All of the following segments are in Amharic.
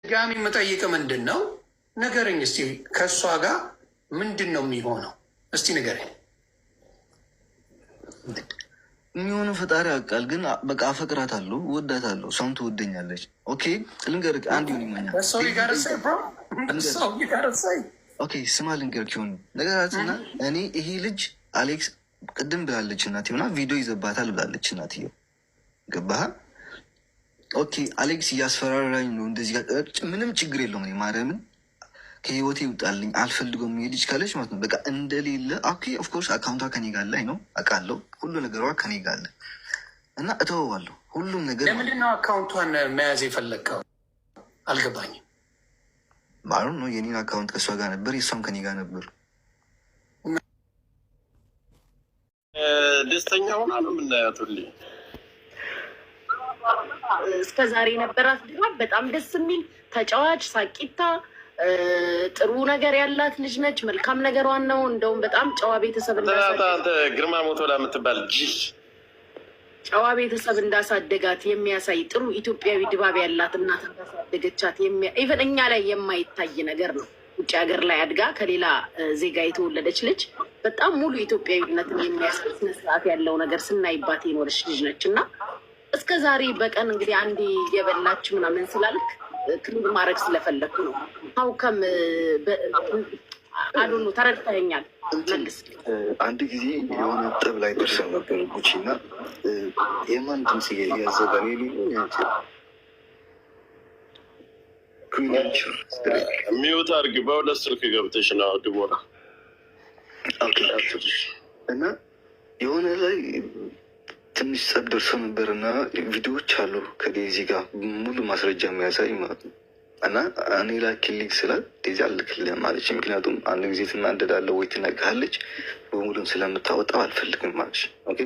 ጋሚ የምጠይቅ ምንድን ነው ነገርኝ እስቲ ከእሷ ጋር ምንድን ነው የሚሆነው? እስቲ ንገረኝ። የሚሆነው ፈጣሪ ያውቃል። ግን በቃ አፈቅራታለሁ፣ እወዳታለሁ፣ እሷም ትወደኛለች። ኦኬ ልንገርህ፣ አንድ ይሆን ይመኛል። ኦኬ ስማ ልንገርህ፣ ሆኑ ነገራትና እኔ ይሄ ልጅ አሌክስ ቅድም ብላለች እናትዬው እና ቪዲዮ ይዘባታል ብላለች እናትዬው። ገባህ? ኦኬ አሌክስ እያስፈራራኝ ነው እንደዚህ ጋር ምንም ችግር የለውም። እኔ ማርያምን ከህይወቴ ይውጣልኝ አልፈልገውም። የልጅ ካለች ማለት ነው በቃ እንደሌለ ኦኬ ኦፍኮርስ አካውንቷ ከኔ ጋር ላይ ነው አውቃለሁ። ሁሉ ነገሯ ከኔ ጋር አለ እና እተወዋለሁ ሁሉም ነገር። ለምንድን ነው አካውንቷን መያዝ የፈለግከው? አልገባኝም። ማለት ነው የኔን አካውንት ከእሷ ጋር ነበር፣ የእሷም ከኔ ጋር ነበር። ደስተኛ ሆና ነው የምናያት ሁሌ። እስከ ዛሬ የነበራት ድባብ በጣም ደስ የሚል ተጫዋች፣ ሳቂታ፣ ጥሩ ነገር ያላት ልጅ ነች። መልካም ነገሯን ነው። እንደውም በጣም ጨዋ ቤተሰብ ግርማ ሞቶላ የምትባል ጨዋ ቤተሰብ እንዳሳደጋት የሚያሳይ ጥሩ ኢትዮጵያዊ ድባብ ያላት እናት እንዳሳደገቻት ኢቨን እኛ ላይ የማይታይ ነገር ነው። ውጭ ሀገር ላይ አድጋ ከሌላ ዜጋ የተወለደች ልጅ በጣም ሙሉ ኢትዮጵያዊነትን የሚያሳይ ስነስርዓት ያለው ነገር ስናይባት የኖረች ልጅ ነች እና እስከ ዛሬ በቀን እንግዲህ አንዴ የበላች ምናምን ስላልክ ክልል ማድረግ ስለፈለኩ ነው። ሀውከም አዶኑ ተረድተኸኛል? መልስ። አንድ ጊዜ የሆነ ጠብ ላይ ደርሰን ነበር ጉቺ እና የማን ድምፅ እያዘጋ ሚዩት አድርጊ። በሁለት ስልክ ገብተሽ ነው ድቦራ እና የሆነ ላይ ትንሽ ጸብ ደርሶ ነበር እና ቪዲዮዎች አሉ ከዴዚ ጋር ሙሉ ማስረጃ የሚያሳይ ማለት ነው። እና እኔ ላኪልኝ ስላት ዴዚ አልክልህም አለች። ምክንያቱም አንድ ጊዜ ትናደዳለህ ወይ ትነግርሃለች፣ በሙሉም ስለምታወጣው አልፈልግም አለች። ኦኬ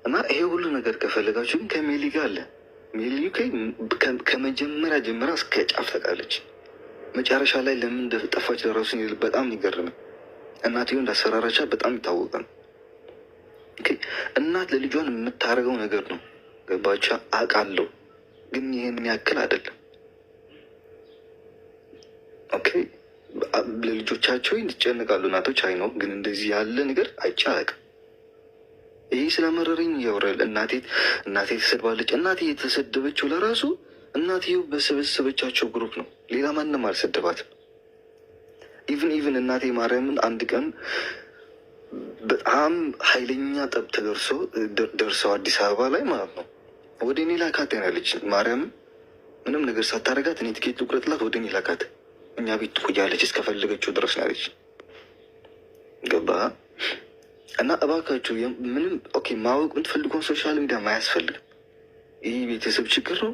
እና ይሄ ሁሉ ነገር ከፈለጋችሁ ግን ከሜሊ ጋር አለ። ሜሊ ከመጀመሪያ ጀምራ እስከ ጫፍ ታውቃለች። መጨረሻ ላይ ለምን እንደጠፋች ለራሱ በጣም ይገርም። እናትየው እንዳሰራራቻ በጣም ይታወቃል። እናት ለልጇን የምታደርገው ነገር ነው። ገባቻ? አውቃለሁ፣ ግን ይህን ያክል አይደለም። ኦኬ ለልጆቻቸው ይጨነቃሉ እናቶች፣ አይ ነው፣ ግን እንደዚህ ያለ ነገር አይቼ አላውቅም። ይህ ስለመረረኝ ያወራል። እናቴ ተሰድባለች። እናቴ የተሰደበችው ለራሱ እናትየው በሰበሰበቻቸው ግሩፕ ነው። ሌላ ማንም አልሰደባትም። ኢቭን እናቴ ማርያምን አንድ ቀን በጣም ኃይለኛ ጠብ ደርሰው አዲስ አበባ ላይ ማለት ነው ወደ እኔ ላካት ያለች ማርያምን ምንም ነገር ሳታረጋት እኔ ትኬት ልቁረጥላት ወደ እኔ ላካት። እኛ ቤት ትቆያለች እስከፈለገችው ድረስ ናለች። ገባ? እና እባካችሁ ምንም ኦኬ ማወቅ የምትፈልገውን ሶሻል ሚዲያ ማያስፈልግም። ይህ ቤተሰብ ችግር ነው፣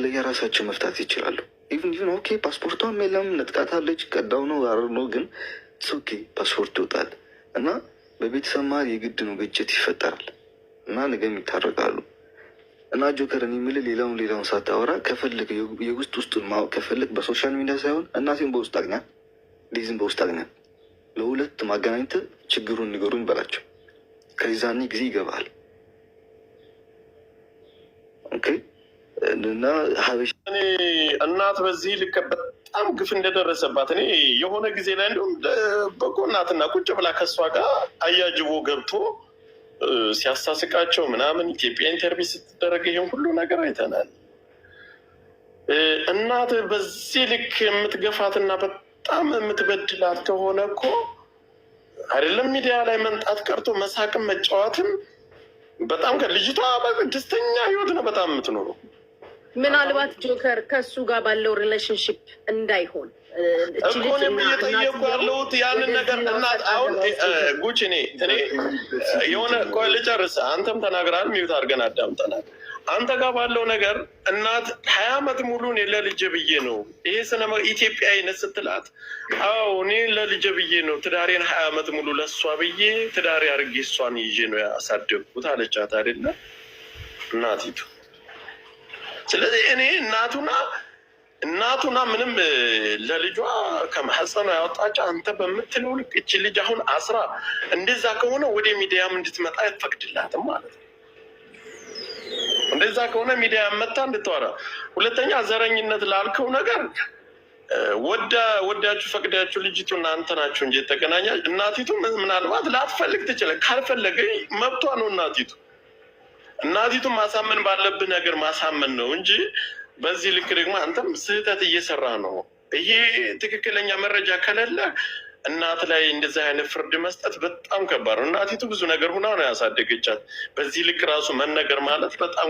ለየራሳቸው መፍታት ይችላሉ። ኢቭን ኦኬ ፓስፖርቷም የለም ነጥቃታለች፣ ቀዳው ነው አር ነው፣ ግን ኦኬ ፓስፖርት ይወጣል እና በቤተሰብ መሀል የግድ ነው ግጭት ይፈጠራል እና ነገም ይታረቃሉ። እና ጆከርን የሚል ሌላውን ሳታወራ ከፈልግ ውስጡን ማወቅ ከፈልግ በሶሻል ሚዲያ ሳይሆን እናቴን በውስጥ አግኛት፣ ዴዝን በውስጥ አግኛት፣ ለሁለት ማገናኝተ ችግሩን ንገሩኝ በላቸው። ከዛኔ ጊዜ ይገባል። ኦኬ እና ሀበሻ እናት በዚህ ልክ በጣም ግፍ እንደደረሰባት እኔ የሆነ ጊዜ ላይ እንዲሁም በጎ እናትና ቁጭ ብላ ከእሷ ጋር አያጅቦ ገብቶ ሲያሳስቃቸው ምናምን ኢትዮጵያ ኢንተርቪው ስትደረግ ይህን ሁሉ ነገር አይተናል። እናት በዚህ ልክ የምትገፋትና በጣም የምትበድላት ከሆነ እኮ አይደለም ሚዲያ ላይ መንጣት ቀርቶ መሳቅም መጫወትም በጣም ልጅቷ ደስተኛ ህይወት ነው በጣም የምትኖረው። ምናልባት ጆከር ከእሱ ጋር ባለው ሪሌሽንሽፕ እንዳይሆን እኮንም እየጠየቁ ያለሁት ያንን ነገር እናት አሁን ጉቺ እኔ የሆነ ቆይ ልጨርስ። አንተም ተናግራል፣ ሚዩት አድርገን አዳምጠናል። አንተ ጋር ባለው ነገር እናት 20 ዓመት ሙሉ እኔ ለልጄ ብዬ ነው ይሄ ስነ ኢትዮጵያዊነት ስትላት፣ አዎ እኔ ለልጄ ብዬ ነው ትዳሬን 20 ዓመት ሙሉ ለእሷ ብዬ ትዳሬ አድርጌ እሷን ይዤ ነው ያሳደግኩት አለቻት አይደለ እናቲቱ። ስለዚህ እኔ እናቱና ምንም ለልጇ ከማህፀኗ ያወጣች አንተ በምትለው ልክ እቺ ልጅ አሁን አስራ እንደዛ ከሆነ ወደ ሚዲያም እንድትመጣ አይፈቅድላትም ማለት ነው። እንደዛ ከሆነ ሚዲያ መታ እንድትወራ። ሁለተኛ ዘረኝነት ላልከው ነገር ወዳችሁ ፈቅዳችሁ ልጅቱ እናንተ ናችሁ እንጂ የተገናኛ እናቲቱ ምናልባት ላትፈልግ ትችላል። ካልፈለገ መብቷ ነው። እናቲቱ ማሳመን ባለብህ ነገር ማሳመን ነው እንጂ በዚህ ልክ ደግሞ አንተም ስህተት እየሰራ ነው። ይሄ ትክክለኛ መረጃ ከሌለ እናት ላይ እንደዚህ አይነት ፍርድ መስጠት በጣም ከባድ ነው። እናቲቱ ብዙ ነገር ሁና ነው ያሳደገቻት። በዚህ ልክ ራሱ መነገር ማለት በጣም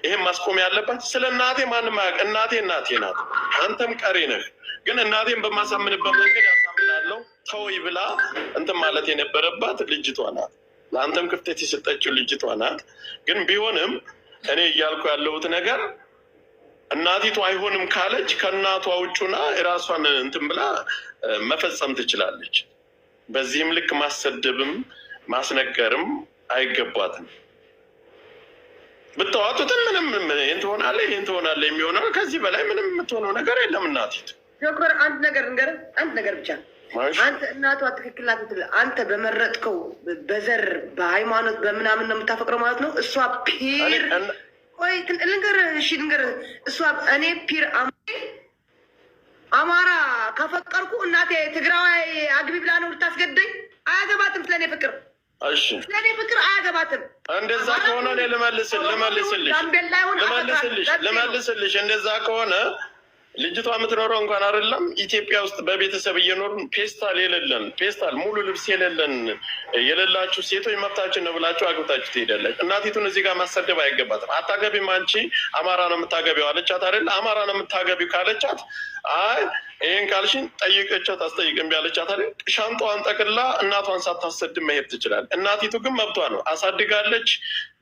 ይሄን ማስቆም ያለባት። ስለ እናቴ ማንም አያውቅ። እናቴ ናት። አንተም ቀሪ ነህ። ግን እናቴን በማሳምንበት መንገድ ያሳምናለው ተወይ ብላ እንትን ማለት የነበረባት ልጅቷ ናት። ለአንተም ክፍተት የሰጠችው ልጅቷ ናት። ግን ቢሆንም እኔ እያልኩ ያለሁት ነገር እናቲቱ አይሆንም ካለች ከእናቷ ውጩና የራሷን እንትን ብላ መፈጸም ትችላለች። በዚህም ልክ ማሰደብም ማስነገርም አይገባትም። ብታዋጡትም ምንም ይህን ትሆናለህ የሚሆነው ከዚህ በላይ ምንም የምትሆነው ነገር የለም። እናቲቱ ዶክተር አንድ ነገር ብቻ አንተ እናቷ ትክክል ናት ምትል አንተ በመረጥከው በዘር በሃይማኖት በምናምን ነው የምታፈቅረው ማለት ነው። እሷ ፒር ቆይ ልንገር እሷ እኔ ፒር አማራ ካፈቀርኩ እናቴ ትግራዋይ አግቢ ብላ ነው ልታስገደኝ? አያገባትም። ስለኔ ፍቅር አያገባትም። እንደዛ ከሆነ እኔ ልመልስልሽ እንደዛ ከሆነ ልጅቷ የምትኖረው እንኳን አይደለም ኢትዮጵያ ውስጥ በቤተሰብ እየኖርን ፔስታል ሙሉ ልብስ የሌላችሁ ሴቶች መብታችን ነው ብላችሁ አግብታችሁ ትሄዳለች። እናቲቱን እዚህ ጋር ማሰደብ አይገባትም። አታገቢም አንቺ አማራ ነው የምታገቢው አለቻት አይደለ? አማራ ነው የምታገቢው ካለቻት አይ ይህን ካልሽኝ ጠይቀቻት አስጠይቅም ቢያለቻት አይደል? ሻንጣዋን ጠቅላ እናቷን ሳታሰድብ መሄድ ትችላል። እናቲቱ ግን መብቷ ነው። አሳድጋለች።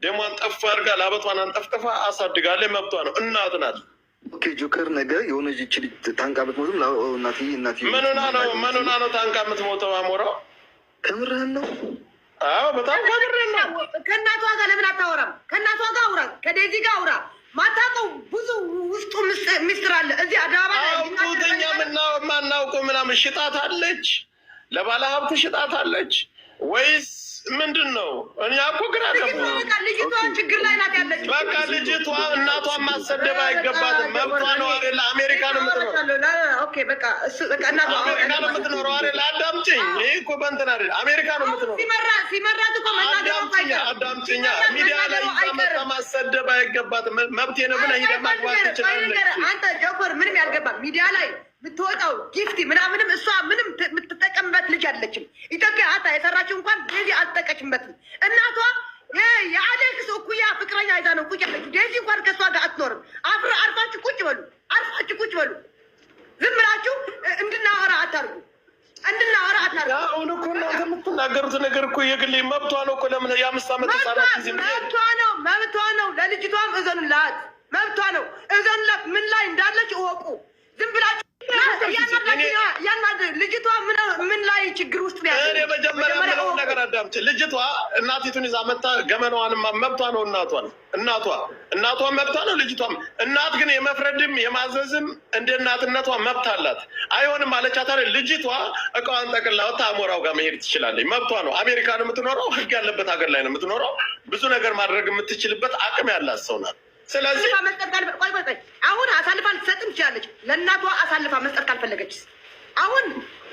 ደሟን ጠፍ አድርጋ ላበቷን አንጠፍጥፋ አሳድጋለች። መብቷ ነው። እናት ናት። ኦኬ ጆከር ነገ የሆነ ጅች ልጅ ታንቃ ብትሞትም እናቴ ምኑና ነው ታንቃ የምትሞተው? አሞራው ከምርህን ነው? አዎ በጣም ከምርህን ነው። ከእናቷ ጋር ለምን አታወራም? ከእናቷ ጋር አውራ፣ ከዴዚ ጋር አውራ። ማታውቀው ብዙ ውስጡ ሚስጥር አለ። እዚህ አደባባይ አውጡተኛ ማናውቀው ምናምን ሽጣት አለች፣ ለባለ ሀብት ሽጣት አለች ወይስ ምንድን ነው? እኔ እኮ ግራ ልጅቷ ችግር ላይ ናት ያለች። በቃ ልጅቷ እናቷን ማሰደብ አይገባትም። መብቷ ነው አይደለ? አሜሪካ ነው የምትኖረው አይደለ? አዳምጪኝ። ይሄ እኮ በእንትን አይደለ? አሜሪካ ነው የምትኖረው። ሲመራት እኮ አዳምጪኛ። ሚዲያ ላይ መጣ ማሰደብ አይገባትም። መብቴ ነው ብለህ ሂደህ ማግባት ትችላለች። አንተ ጆከር ምንም ያልገባ ሚዲያ ላይ ብትወጣው ጊፍቲ ምናምንም እሷ ምንም የምትጠቀምበት ልጅ አለችም። ኢትዮጵያ አታ የሰራችው እንኳን ዴዚ አልጠቀችበትም። እናቷ የአሌክስ እኩያ ፍቅረኛ ይዛ ነው ቁጭ ያለች። ዴዚ እንኳን ከእሷ ጋር አትኖርም። አርፋችሁ ቁጭ በሉ። ዝም ብላችሁ እንድናወራ አታርጉ። አሁን እኮ እናንተ የምትናገሩት ነገር እኮ የግሌ መብቷ ነው እኮ። ለምን የ5 ዓመት መብቷ ነው። ለልጅቷም እዘኑላት። መብቷ ነው። እዘኑላት። ምን ላይ እንዳለች እወቁ። ዝም ብላችሁ ልጅቷ ምን ላይ ችግር ውስጥ ነው ያለው? እኔ መጀመሪያ ምለውን ነገር አዳምጪ። ልጅቷ እናቲቱን ይዛ መታ ገመናዋን መብቷ ነው። እናቷ መብቷ ነው። ልጅቷም እናት ግን የመፍረድም የማዘዝም እንደ እናትነቷ መብት አላት። አይሆንም አለቻት አይደል? ልጅቷ እቃዋን ጠቅላ ወጥታ አሞራው ጋር መሄድ ትችላለች። መብቷ ነው። አሜሪካ ነው የምትኖረው። ህግ ያለበት ሀገር ላይ ነው የምትኖረው። ብዙ ነገር ማድረግ የምትችልበት አቅም ያላት ሰው ናት። ስለዚህ አሁን አሳልፋ ልትሰጥም ትችላለች። ለእናቷ አሳልፋ መስጠት ካልፈለገች አሁን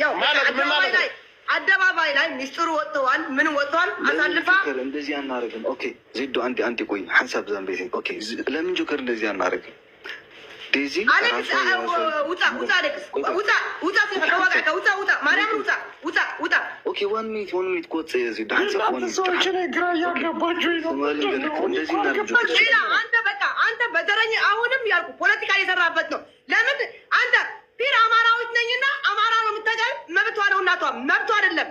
ያው አደባባይ ላይ ሚስጥሩ ወጥተዋል። ምን ወጥተዋል? አሳልፋ እንደዚህ አናደርግም። ኦኬ ዜዶ አንዴ ቆይ ሀሳብ ዛንቤት ኦኬ ለምን ጆከር እንደዚህ አናደርግም? ዴዚ ዋን ሚኒት ቆጽ ዜዶ አንተ በዘረኝ አሁንም ያልኩ ፖለቲካ እየሰራበት ነው። ለምን አንተ ፒር አማራዎች ነኝና አማራ ነው የምታገል መብቷ ነው። እናቷ መብቷ አይደለም።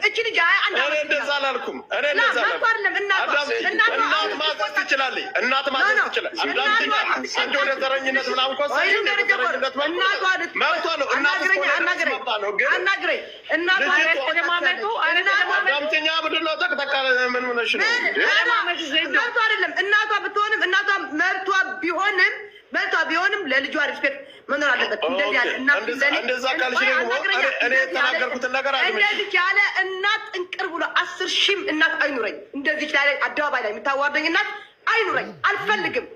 እቺ ልጅ እኔ እንደዛ አላልኩም። እናት ማዘዝ ትችላለች። እናት ማዘዝ ትችላለች። አንቺ ወደ ዘረኝነት ምናምን መብቷ ነው። አዳምጪኛ። ምንድን ነው ጠቅጠቃ ምን ሆነሽ ነው? መብቷ አይደለም። እናቷ ብትሆንም እናቷ መብቷ ቢሆንም ለልጇ ሪስፔክት መኖር አለበት። እንደዛ ካልሽ ደግሞ እኔ የተናገርኩትን ነገር እንደዚህ ያለ እናት እንቅር ብሎ 10 ሺህም እናት አይኑረኝ። እንደዚህ ያለ አደባባይ ላይ የምታዋርደኝ እናት አይኑረኝ። አልፈልግም።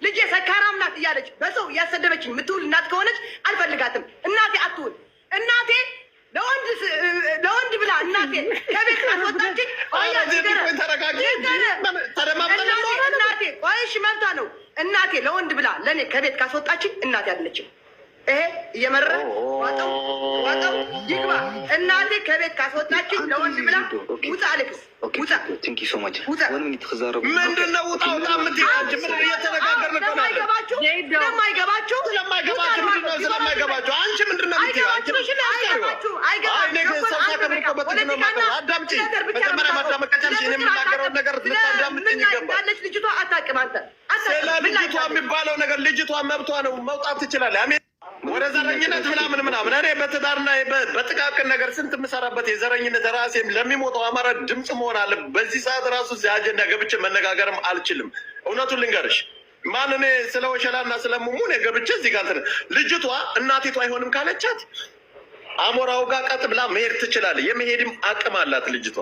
ልጄ ሰካራም ናት እያለች በሰው እያሰደበችኝ የምትውል እናት ከሆነች አልፈልጋትም። እናቴ አትውል። እናቴ ለወንድ ብላ እናቴ ከቤት ካስወጣችኝ እናቴ ቆይሽ መብቷ ነው። እናቴ ለወንድ ብላ ለእኔ ከቤት ካስወጣችኝ እናቴ አይደለችም። ይሄ እየመረረ ዋጠው ይግባ። እናቴ ከቤት ካስወጣችኝ ለወንድ ብላ ውጣ አሌክስ ውጣ። ምንድነው ውጣ ውጣ የምትይው? ምን እየተነጋገርን ነው? ስለማይገባችሁ ስለማይገባችሁ አንቺ ምንድነው የምትይው? ልጅቷ አታውቅም። አንተ ስለ ልጅቷ የሚባለው ነገር ልጅቷ መብቷ ነው፣ መውጣት ትችላለህ። ወደ ዘረኝነት ምናምን እኔ በትዳርና በጥቃቅን ነገር ስንት የምሰራበት የዘረኝነት ራሴም ለሚሞተው አማራ ድምፅ መሆን አለ። በዚህ ሰዓት ራሱ እዚህ አጀንዳ ገብቼ መነጋገርም አልችልም። እውነቱን ልንገርሽ ማን እኔ ስለ ወሸላና ስለሙሙ እኔ ገብቼ እዚህ ጋር ልጅቷ እናቲቱ አይሆንም ካለቻት አሞራው ጋር ቀጥ ብላ መሄድ ትችላለህ። የመሄድም አቅም አላት ልጅቷ።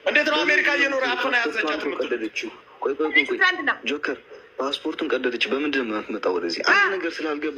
እንዴት ነው አሜሪካ እየኖረ አፍና ያዘቻት ቀደደችው? ቆይ ጆከር ፓስፖርቱን ቀደደች። በምንድን ነው የምትመጣው ወደዚህ? አንድ ነገር ስላልገባ